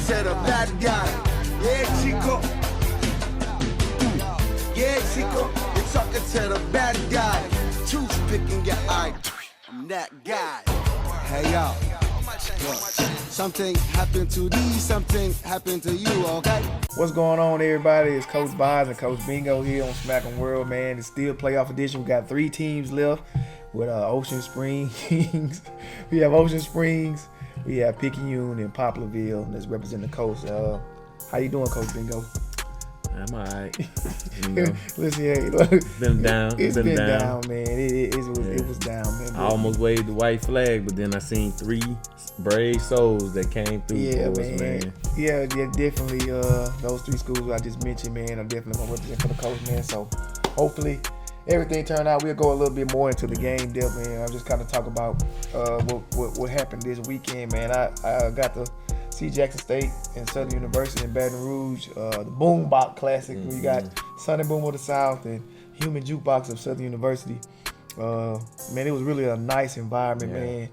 to the bad guy. Yeah, Chico. Yeah, Chico. You're talking to the bad guy. Toothpick in your eye. I'm that guy. Hey, y'all. Look, something happened to these, something happened to you, okay? What's going on, everybody? It's Coach Bazz and Coach Bingo here on Smack'em World, man. It's still playoff edition. We got 3 teams left with Ocean Springs. We have Ocean Springs, we have Picayune, and Popperville that's representing the coast. How you doing, Coach Bingo? I'm alright. You know, Listen, hey, look, it's been down. It's been down, man. It was down, man. I almost waved the white flag, but then I seen 3 brave souls that came through Yeah, for us, man. Yeah, definitely. Those 3 schools I just mentioned, man, I'm definitely gonna represent for the coach, man. So hopefully everything turned out. We'll go a little bit more into the game depth, man. I'll just kind of talk about what happened this weekend, man. I got to see Jackson State and Southern University in Baton Rouge, the Boombox Classic. We got Sunny Boom of the South and Human Jukebox of Southern University. Man, it was really a nice environment, man.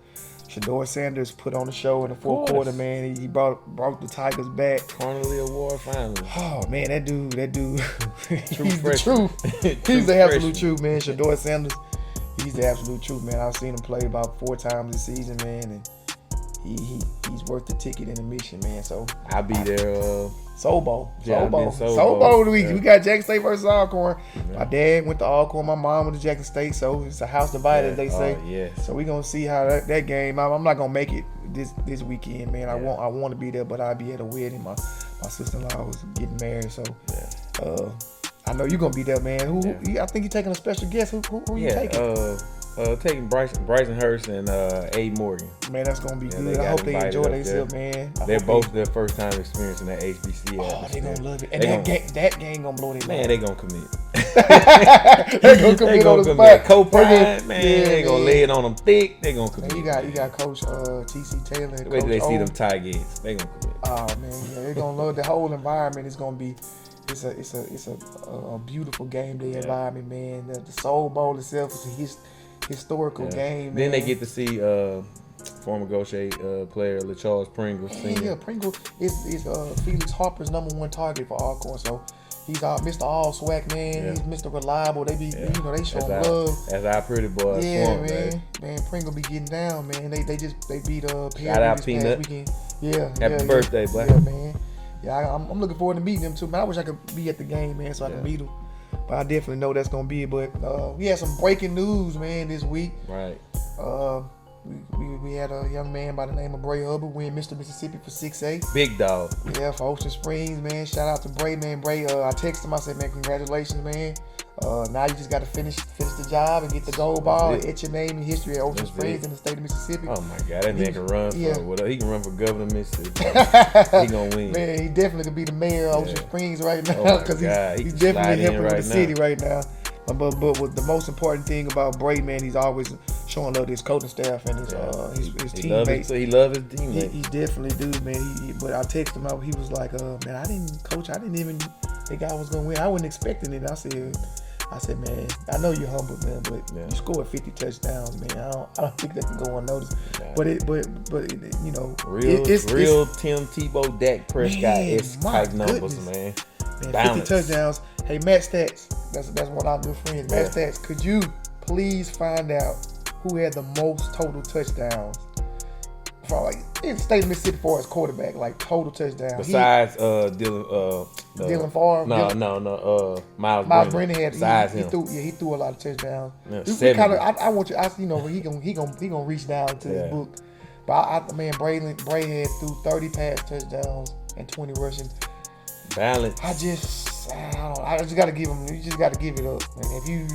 Shador Sanders put on the show in the fourth quarter, man. He brought the Tigers back. Carnegie Award finalist. Oh man, that dude, True he's the truth. He's the absolute truth, man. Shador Sanders, he's the absolute truth, man. I've seen him play about 4 times this season, man, and he's worth the ticket and admission, man. So I'll be there. Soul Bowl. Yeah, Soul Bowl week. Yeah. We got Jackson State versus Alcorn. Yeah. My dad went to Alcorn. My mom went to Jackson State. So it's a house divided, they say. Yes. So we're gonna see how that game. I'm not gonna make it this weekend, man. I want to be there, but I'll be at a wedding. My sister-in-law was getting married, so I know you're gonna be there, man. Who I think you're taking a special guest. Who you taking? Taking Bryson Hurst and A. Morgan. Man, that's gonna be good. They I hope they enjoy up themselves, man. They're both their first time experiencing that HBC. Oh, they gonna love it. And that game gonna blow their man, mind. they gonna commit. They gonna commit on the spot. Co-pride, man. They gonna lay it on them thick. They gonna commit. Man, you got Coach T.C. Taylor. And Wait till Coach they see O. them Tigers. They gonna commit. Oh man, yeah, they're gonna love the whole environment. It's gonna be, it's a beautiful game day environment, man. The Soul Bowl itself is a historical game. Then man. they get to see former Gaucher player LaCharles Pringle. Yeah, Pringle is Felix Harper's #1 target for Alcorn. So he's Mr. All Swag, man. Yeah. He's Mr. Reliable. They be they show him That's love. That's our pretty boy. Yeah, Swamp, man. Pringle be getting down, man. They beat Shout out Peanut. Weekend. Yeah. Happy birthday, boy. Yeah, man. Yeah, I'm looking forward to meeting them too, man. I wish I could be at the game, man, so I can meet them. But I definitely know that's gonna be it. But we had some breaking news, man, this week. Right. We had a young man by the name of Bray Hubbard win Mr. Mississippi for 6A. Big dog. Yeah, for Ocean Springs, man. Shout out to Bray, man. Bray, I texted him. I said, man, congratulations, man. Now you just got to finish the job and get the gold ball. Etch your name in history at Ocean Springs in the state of Mississippi. Oh my God, that man can run for he can run for governor of Mississippi. He gonna win. Man, he definitely could be the mayor of Ocean Springs right now because he's definitely helping with the city right now. But what the most important thing about Bray, man, he's always showing love to his coaching staff and his teammates. He loves his teammates. He definitely do, man. But I texted him out. He was like, man, I didn't even think I was gonna win. I wasn't expecting it. I said, man, I know you're humble, man, but you scored 50 touchdowns, man. I don't think that can go unnoticed. Yeah. But you know, real Tim Tebow, Dak Prescott type numbers, man. 50 touchdowns. Hey, Matt Stats, that's one of our good friends. Matt Stats, could you please find out who had the most total touchdowns from in the state of Mississippi for his quarterback, like total touchdowns? Besides Dylan Favre? No. Miles Brennan had. Besides him, he threw a lot of touchdowns. Yeah, I want you. He gonna reach down to his book. But Bray had threw 30 pass touchdowns and 20 rushing. Balance. I just gotta give him. You just gotta give it up. And if you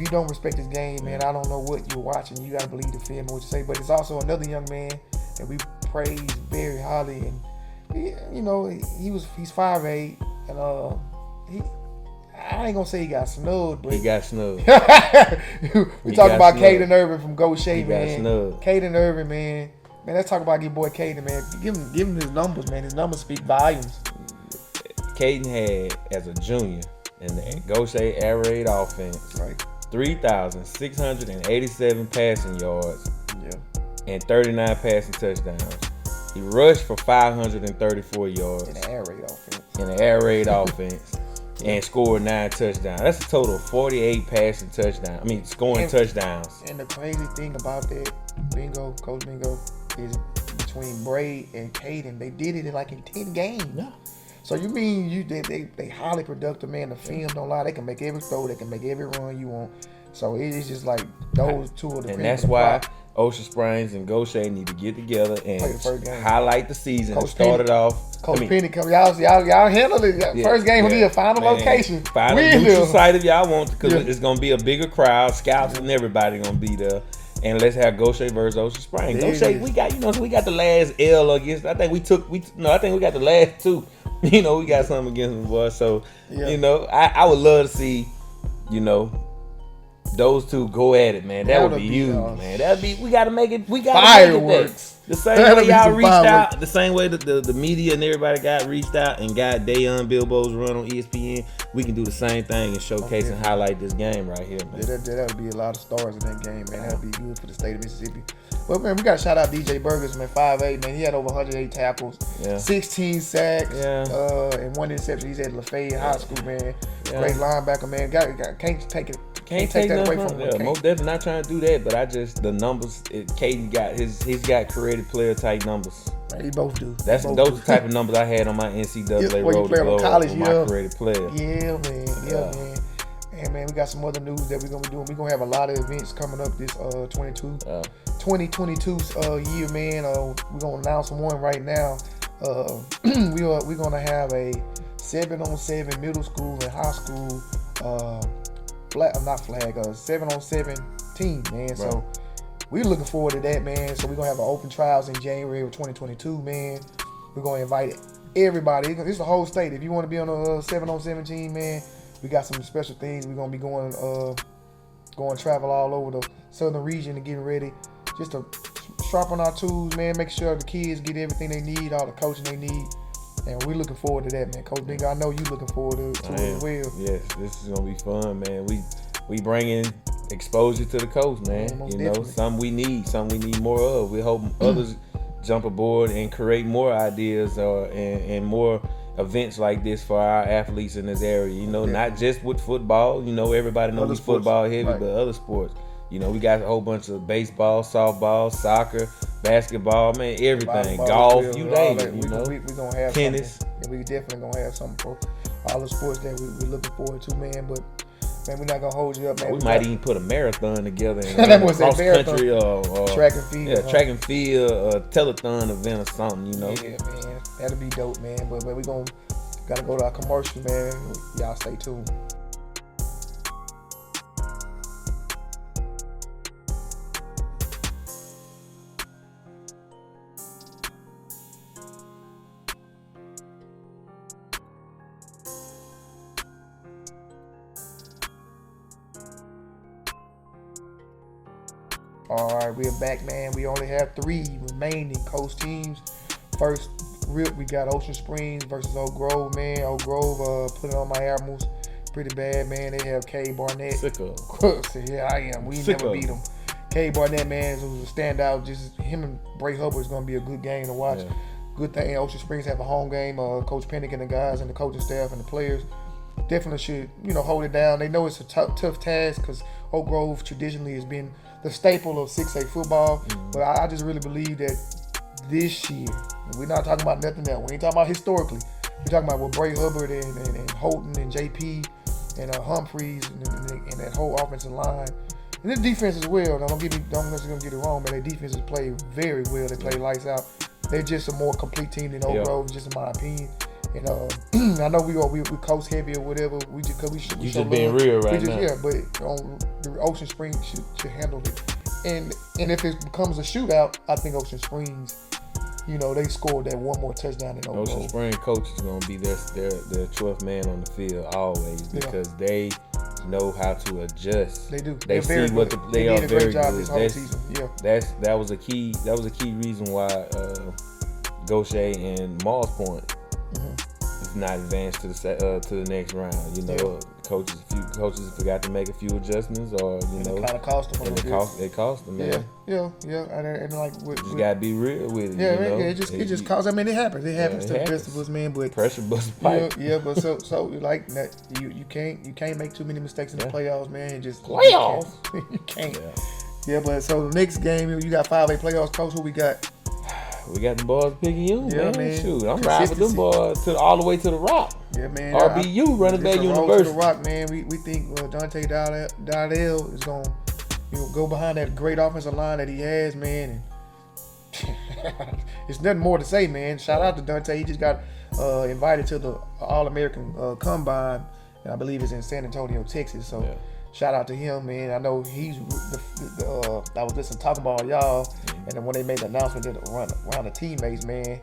don't respect this game, man, I don't know what you're watching. You gotta believe the film and what you say. But it's also another young man that we praise very highly, and he's 5'8", and I ain't gonna say he got snubbed, but he got snubbed. we talking about Cayden Irving from Gaucher, man. Got snubbed. Cayden Irving, man. Let's talk about your boy Cayden, man. Give him his numbers, man. His numbers speak volumes. Cayden had, as a junior, in the Gaucher air raid offense, 3,687 passing yards and 39 passing touchdowns. He rushed for 534 yards In the air raid offense. in the air raid offense and scored 9 touchdowns. That's a total of 48 passing touchdowns. I mean, scoring touchdowns. And the crazy thing about that, Coach Bingo, is between Bray and Cayden, they did it in 10 games. Yeah. So you mean they highly productive, man. The film don't lie. They can make every throw. They can make every run you want. So it's just like those two are the. And that's why Ocean Springs and Gaucher need to get together and highlight the season and start it off. Coach Penny, y'all handle it. First game will be a final location. Find a neutral site if y'all want, because it's gonna be a bigger crowd. Scouts and everybody gonna be there. And let's have Gaucher versus Ocean Springs. Gaucher, we got the last L against. I think we got the last 2. We got something against them, boys. So I would love to see, those two go at it, man. That would be huge, man. We gotta make it. We gotta fireworks. Make it the same way y'all reached out, the same way that the media and everybody got reached out and got Dayon Bilbo's run on ESPN. We can do the same thing and showcase and highlight this game right here, man. That would be a lot of stars in that game, man. That would be good for the state of Mississippi. But man, we got to shout out DJ Burgers, man. 5'8", man. He had over 108 tackles, 16 sacks, and 1 interception. He's at Lafayette High School, man. Great linebacker, man. Can't take that away from him. Most definitely not trying to do that, but the numbers. Cayden got he's got creative player type numbers. Man, they both do. Those are the type of numbers I had on my NCAA road to go on my creative player. Yeah, man. And man, we got some other news that we're gonna be doing. We're gonna have a lot of events coming up this 2022 year, man. We're gonna announce one right now. We're gonna have a 7-on-7 middle school and high school 7-on-7 team, man. Right. So we're looking forward to that, man. So we're gonna have an open trials in January of 2022, man. We're gonna invite everybody. It's the whole state. If you want to be on a 7-on-7 team, man, we got some special things. We're gonna be going travel all over the southern region and getting ready just to sharpen our tools, man. Make sure the kids get everything they need, all the coaching they need. And we're looking forward to that, man. Coach Bingo, I know you're looking forward to it as well. Yes, this is gonna be fun, man. We bring in exposure to the coast, man. Something we need more of. We hope others jump aboard and create more ideas and more events like this for our athletes in this area. Not just with football. Everybody knows we football heavy, but other sports. We got a whole bunch of baseball, softball, soccer, basketball, man, everything. Golf, you name it. We're gonna have tennis. We definitely gonna have something for all the sports that we're looking forward to, man. But man, we're not gonna hold you up, man. We might even put a marathon together and cross country or track and field. Yeah, track and field, a telethon event or something, Yeah, man, that'll be dope, man. But we gotta go to our commercial, man. Y'all stay tuned. All right, we're back, man. We only have 3 remaining coast teams. First, we got Ocean Springs versus Oak Grove, man. Oak Grove put it on my animals pretty bad, man. They have Cade Barnett. Sicko. Yeah, I am. We never beat them. Cade Barnett, man, was a standout. Just him and Bray Hubbard is going to be a good game to watch. Yeah. Good thing Ocean Springs have a home game. Coach Pennick and the guys and the coaching staff and the players definitely should, hold it down. They know it's a tough task because Oak Grove traditionally has been the staple of 6A football. Mm-hmm. But I just really believe that this year, and we're not talking about nothing else. We ain't talking about historically. We're talking about with Bray Hubbard and Holton and JP and Humphreys and that whole offensive line. And the defense as well. Now, don't necessarily get it wrong, but their defenses play very well. They play lights out. They're just a more complete team than Oak Grove, just in my opinion. And I know we coast heavy or whatever. We just being real right now. Yeah, but the Ocean Springs should handle it. And if it becomes a shootout, I think Ocean Springs, they scored that one more touchdown than Oak Grove. Ocean Springs coach is gonna be their 12th man on the field always because they know how to adjust. They do. They see what they are very great job good. This whole season. Yeah. That was a key reason why Gaucher and Mars Point did not advance to the next round. You know, a few coaches forgot to make a few adjustments, or it kind of cost them. It cost them, man. Yeah. And like, you gotta be real with it. Yeah, you know? It just costs. I mean, it happens. It happens to the best of us, man. But pressure bust pipe. Yeah, but so like that, you can't make too many mistakes in the playoffs, man. Playoffs. You can't. Yeah, but so next game you got 5A playoffs. Coach, who we got? We got them boys picking you, man. Shoot, I'm riding with them boys all the way to the Rock. Yeah, man. RBU, Running Back University. To the Rock, man. We think Dante Dowdell is going to go behind that great offensive line that he has, man. And it's nothing more to say, man. Shout out to Dante. He just got invited to the All-American Combine, and I believe it's in San Antonio, Texas. So shout out to him, man. I know he's I was listening talking about y'all, and then when they made the announcement that around the teammates, man,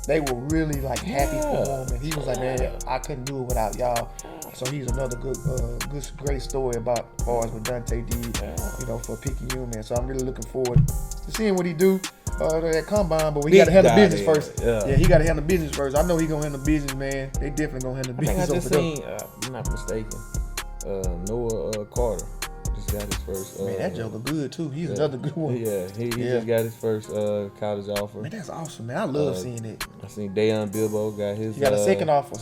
they were really like happy for him, and he was like, man, I couldn't do it without y'all. So he's another great story about as far as what Dante did, for picking you, man. So I'm really looking forward to seeing what he do that combine, but we got to handle business first. Yeah, he got to handle business first. I know he gonna handle business, man. They definitely gonna handle business. I just seen, I'm not mistaken, Noah Carter just got his first. Man, that joker good too. He's another good one. Yeah, he just got his first college offer. Man, that's awesome, man. I love seeing it. I seen Dayon Bilbo got his. He got a second offer.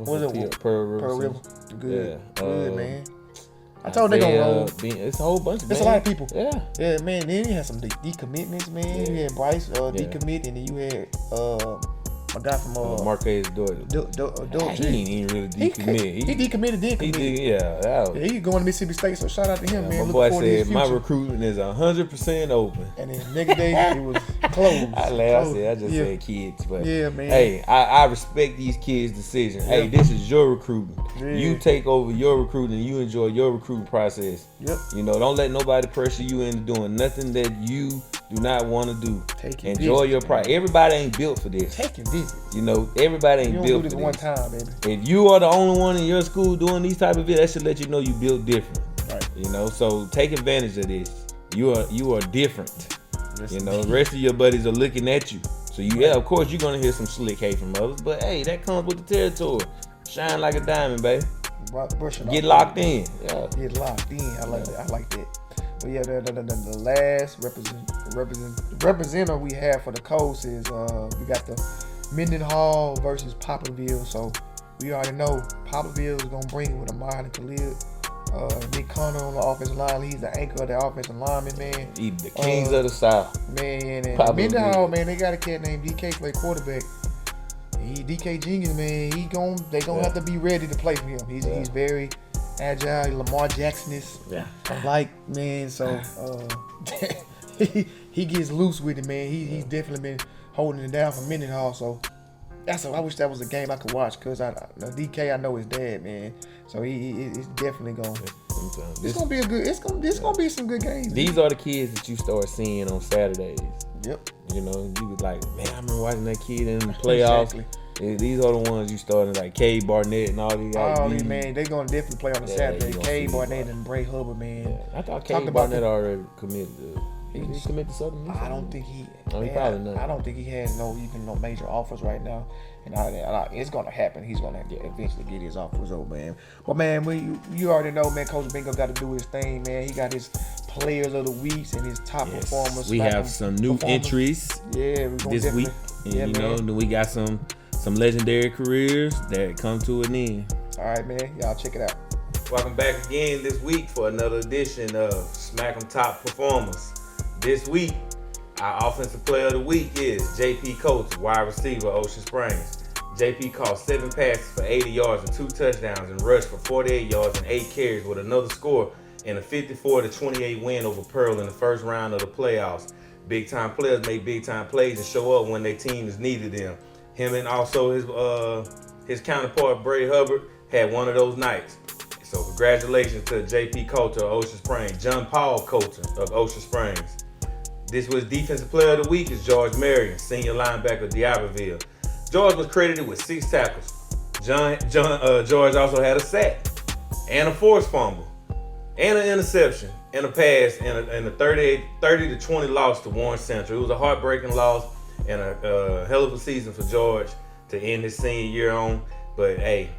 What is it? Pearl River. Good. Good, man. I told they gonna roll. It's a whole bunch of It's a lot of people. Yeah, man. Then you had some decommitments, man. You had Bryce decommit, and then you had my guy from Marquez Doyle. He ain't even really decommit. He decommitted, then committed. He going to Mississippi State, so shout out to him, man. My boy said my recruiting is 100% open. And then next day it was closed. I just said kids, but man. Hey, I respect these kids' decision. Yeah. Hey, this is your recruiting. Yeah. You take over your recruiting. You enjoy your recruiting process. Yep. Don't let nobody pressure you into doing nothing that you do not want to do. Enjoy your pride. Everybody ain't built for this. Taking visits. Everybody ain't built for this. One time, baby. If you are the only one in your school doing these type of videos, that should let you know you built different. Right. So take advantage of this. You are different. The rest of your buddies are looking at you. So of course you're gonna hear some slick hate from others, but hey, that comes with the territory. Shine like a diamond, baby. Get locked in. Yeah. Get locked in. I like that. I like that. But yeah, the last representative we have for the coast is we got the Mendenhall versus Popperville. So we already know Popperville is gonna bring it with Amari and Khalid. Nick Connor on the offensive line. He's the anchor of the offensive lineman, man. He's the kings of the South. Man, and Mendenhall, man, they got a cat named DK play quarterback. DK Jenkins, man, they gonna have to be ready to play for him. He's very agile, Lamar Jackson-ish. Yeah. Man, so he gets loose with it, man. He's definitely been holding it down for Mendenhall. So I wish that was a game I could watch, because DK, I know his dad, man. So he's definitely going. It's gonna be gonna be some good games. These are the kids that you start seeing on Saturdays. Yep. You was like, man, I remember watching that kid in the playoffs. Exactly. These are the ones you starting, like Cade Barnett and all these guys. All these, man, they gonna definitely play on a Saturday. Cade Barnett and Bray Hubbard, man. Yeah. I thought Cade Barnett already committed. Did he commit to Southern Miss? I don't think he. He probably not. I don't think he has no major offers right now, and it's gonna happen. He's gonna eventually get his offers over, man. But man, you already know, man. Coach Bingo got to do his thing, man. He got his players of the weeks and his top performers. We have some new entries. Yeah, this week, and then we got some legendary careers that come to an end. All right, man. Y'all check it out. Welcome back again this week for another edition of Smack 'em Top Performers. This week, our offensive player of the week is J.P. Coates, wide receiver, Ocean Springs. J.P. caught 7 passes for 80 yards and 2 touchdowns and rushed for 48 yards and 8 carries with another score in a 54-28 win over Pearl in the first round of the playoffs. Big-time players make big-time plays and show up when their teams needed them. Him and also his counterpart, Bray Hubbard, had one of those nights. So congratulations to J.P. Coulter of Ocean Springs, John Paul Coulter of Ocean Springs. This was Defensive Player of the Week is George Marion, senior linebacker, D'Iberville. George was credited with 6 tackles. George also had a sack and a forced fumble and an interception and a pass and a 30-20 loss to Warren Central. It was a heartbreaking loss and a hell of a season for George to end his senior year on. But hey,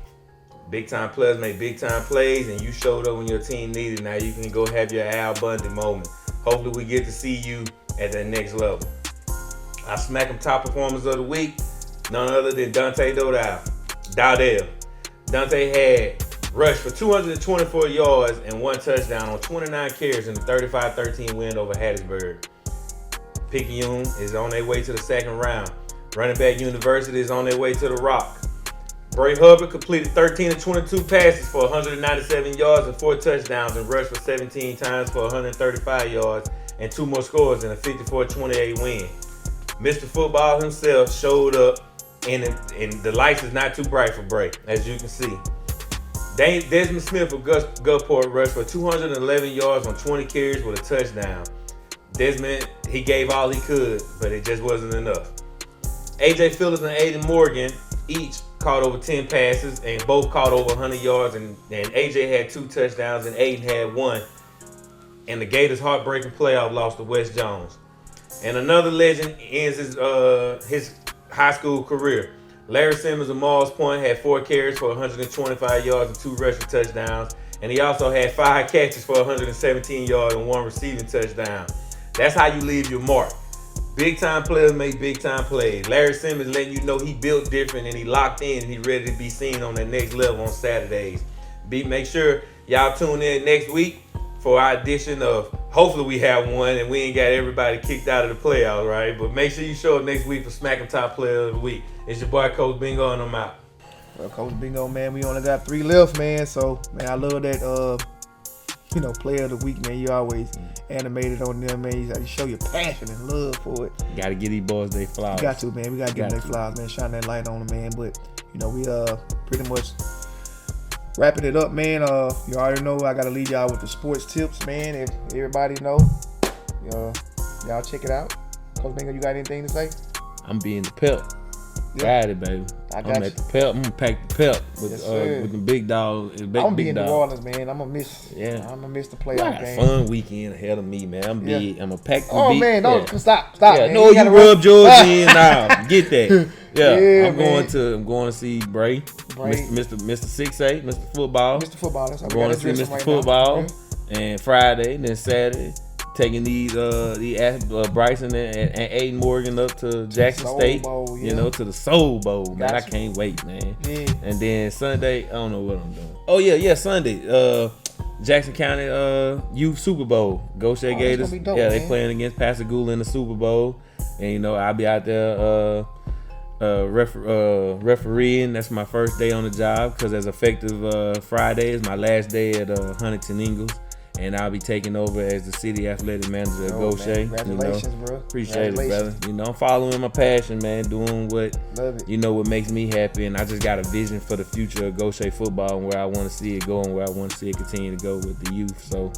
big time players make big time plays, and you showed up when your team needed. Now you can go have your Al Bundy moment. Hopefully we get to see you at that next level. Our Smack 'em top performers of the week, none other than Dante Dowdell. Dante had rushed for 224 yards and 1 touchdown on 29 carries in the 35-13 win over Hattiesburg. Picayune is on their way to the second round. Running back University is on their way to the Rock. Bray Hubbard completed 13 of 22 passes for 197 yards and 4 touchdowns and rushed for 17 times for 135 yards and 2 more scores in a 54-28 win. Mr. Football himself showed up, and the lights is not too bright for Bray, as you can see. Desmond Smith of Gulfport rushed for 211 yards on 20 carries with a touchdown. Desmond, he gave all he could, but it just wasn't enough. A.J. Phillips and Aiden Morgan each caught over 10 passes, and both caught over 100 yards, and A.J. had 2 touchdowns, and Aiden had 1. And the Gators' heartbreaking playoff loss to West Jones. And another legend ends his high school career. Larry Simmons of Mars Point had 4 carries for 125 yards and 2 rushing touchdowns. And he also had 5 catches for 117 yards and 1 receiving touchdown. That's how you leave your mark. Big time players make big time plays. Larry Simmons letting you know he built different and he locked in and he ready to be seen on that next level on Saturdays. Make sure y'all tune in next week for our edition of, hopefully we have one and we ain't got everybody kicked out of the playoffs, right? But make sure you show up next week for Smack 'em Top Player of the Week. It's your boy Coach Bingo, and I'm out. Well, Coach Bingo, man, we only got 3 left, man. So, man, I love that, player of the week, man. You always animated on them, man. You show your passion and love for it. Got to give these boys their flowers. You got to, man. We got to give them their flowers, man. Shine that light on them, man. But, we pretty much wrapping it up, man. You already know I got to leave y'all with the sports tips, man. If everybody know, y'all check it out. Coach Bingo, you got anything to say? I'm being the pep. Got it, baby. I'm at the pep. I'm gonna pack the pep with the big dog. I'm gonna be in New Orleans, man. I'm gonna miss. Yeah. I'm gonna miss the playoff game. Fun weekend ahead of me, man. I'm gonna pack the. Oh man, don't stop. Yeah, man. No, you rubbed yours in now. Get that. Yeah, I'm going to see Bray. Mr. 6'8", Mr. Football. Mr. Football. That's I'm going to see Mr. Football, and Friday, and then Saturday. Taking these Bryson and Aiden Morgan up to Jackson State, Bowl, to the Soul Bowl, man. I can't wait, man. Yeah. And then Sunday, I don't know what I'm doing. Oh yeah, Sunday, Jackson County Youth Super Bowl. Go Shea Gators. Dope, they playing against Pascagoula in the Super Bowl, and I'll be out there refereeing. That's my first day on the job because as effective Friday is my last day at Huntington Ingalls. And I'll be taking over as the city athletic manager at Gaucher. Congratulations, bro. Appreciate it, brother. I'm following my passion, man. Doing what what makes me happy. And I just got a vision for the future of Gaucher football and where I want to see it go and where I want to see it continue to go with the youth. So,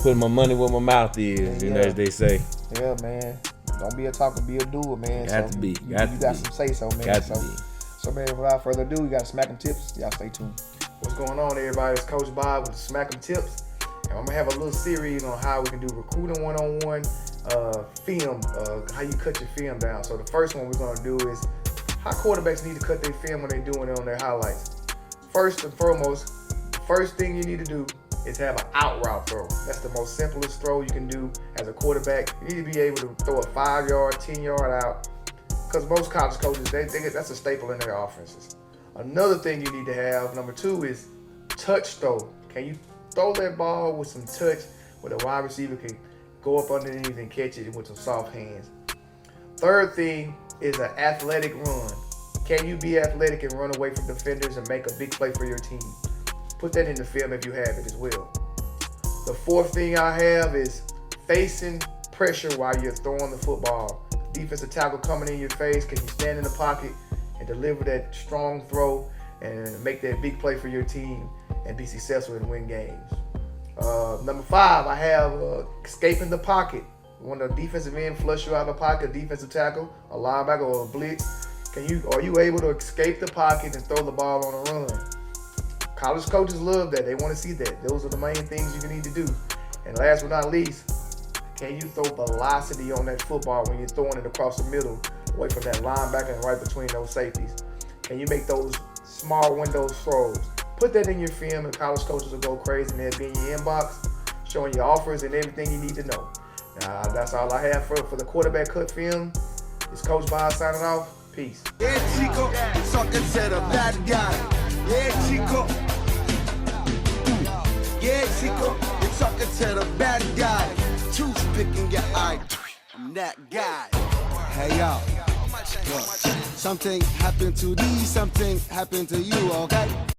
putting my money where my mouth is, as they say. Yeah, man. Don't be a talker, be a doer, man. Got to be. You got some say so, man. Got to be. So, man, without further ado, we got Smack 'em Tips. Y'all stay tuned. What's going on, everybody? It's Coach Bob with the Smack 'em Tips. And I'm going to have a little series on how we can do recruiting one-on-one film, how you cut your film down. So the first one we're going to do is how quarterbacks need to cut their film when they're doing it on their highlights. First and foremost, first thing you need to do is have an out route throw. That's the most simplest throw you can do as a quarterback. You need to be able to throw a 5-yard, 10-yard out because most college coaches, that's a staple in their offenses. Another thing you need to have, number 2, is touch throw. Can you throw that ball with some touch where the wide receiver can go up underneath and catch it with some soft hands? Third thing is an athletic run. Can you be athletic and run away from defenders and make a big play for your team? Put that in the film if you have it as well. The fourth thing I have is facing pressure while you're throwing the football. Defensive tackle coming in your face. Can you stand in the pocket and deliver that strong throw and make that big play for your team and be successful and win games? Number 5, I have escaping the pocket. When the defensive end flush you out of the pocket, defensive tackle, a linebacker, or a blitz, are you able to escape the pocket and throw the ball on a run? College coaches love that. They want to see that. Those are the main things you need to do. And last but not least, can you throw velocity on that football when you're throwing it across the middle, away from that linebacker and right between those safeties? and you make those small window throws. Put that in your film, and college coaches will go crazy, and they'll be in your inbox, showing your offers and everything you need to know. That's all I have for the quarterback cut film. It's Coach Bazz signing off. Peace. Yeah, Chico, sucker to the bad guy. Yeah, Chico. Yeah, Chico, sucker to the bad guy. Tooth picking your eye. I'm that guy. Hey, y'all. Look, something happened to these, something happened to you, okay?